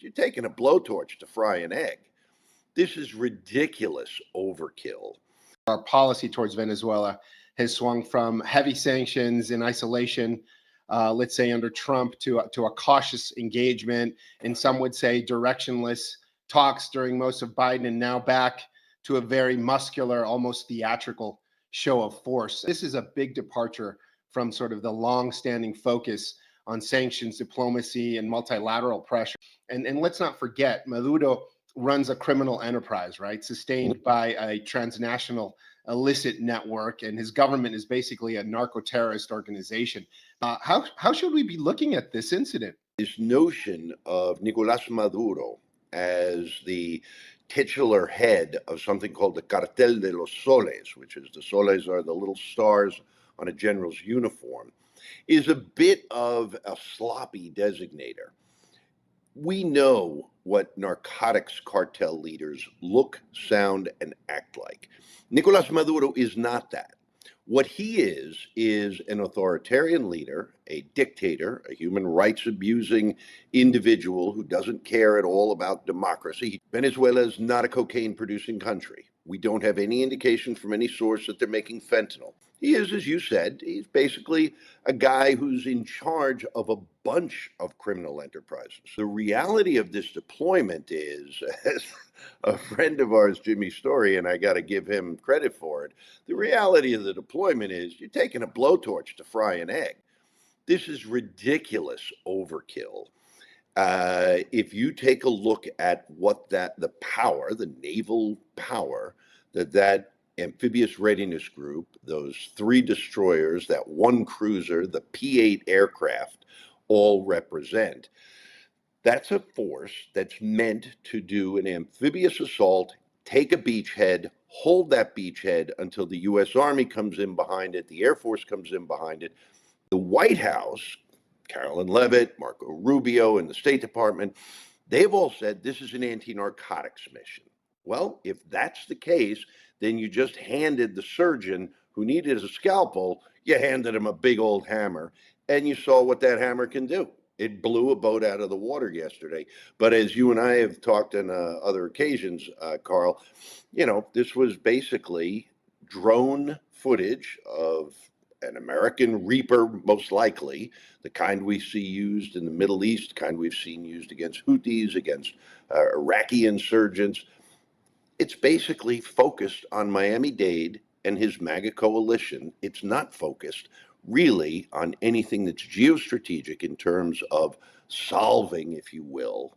You're taking a blowtorch to fry an egg. This is ridiculous overkill. Our policy towards Venezuela has swung from heavy sanctions and isolation, let's say under Trump, to a cautious engagement, and some would say directionless talks during most of Biden, and now back to a very muscular, almost theatrical show of force. This is a big departure from sort of the long-standing focus on sanctions, diplomacy, and multilateral pressure. And let's not forget, Maduro runs a criminal enterprise, right, sustained by a transnational illicit network, and his government is basically a narco-terrorist organization. How should we be looking at this incident? This notion of Nicolás Maduro as the titular head of something called the Cartel de los Soles, which is the soles are the little stars on a general's uniform, is a bit of a sloppy designator. We know what narcotics cartel leaders look, sound, and act like. Nicolás Maduro is not that. What he is an authoritarian leader, a dictator, a human rights abusing individual who doesn't care at all about democracy. Venezuela is not a cocaine producing country. We don't have any indication from any source that they're making fentanyl. He is, as you said, he's basically a guy who's in charge of a bunch of criminal enterprises. The reality of this deployment is, as a friend of ours, Jimmy Story, and I got to give him credit for it, the reality of the deployment is you're taking a blowtorch to fry an egg. This is ridiculous overkill. If you take a look at what the power, the naval power that amphibious readiness group, those 3 destroyers, that 1 cruiser, the P-8 aircraft all represent, that's a force that's meant to do an amphibious assault, take a beachhead, hold that beachhead until the U.S. Army comes in behind it, the Air Force comes in behind it. The White House, Carolyn Leavitt, Marco Rubio, and the State Department, they've all said this is an anti-narcotics mission. Well, if that's the case, then you just handed the surgeon who needed a scalpel, you handed him a big old hammer, and you saw what that hammer can do. It blew a boat out of the water yesterday. But as you and I have talked on other occasions, Carl, this was basically drone footage of an American Reaper, most likely, the kind we see used in the Middle East, the kind we've seen used against Houthis, against Iraqi insurgents. It's basically focused on Miami-Dade and his MAGA coalition. It's not focused really on anything that's geostrategic in terms of solving, if you will,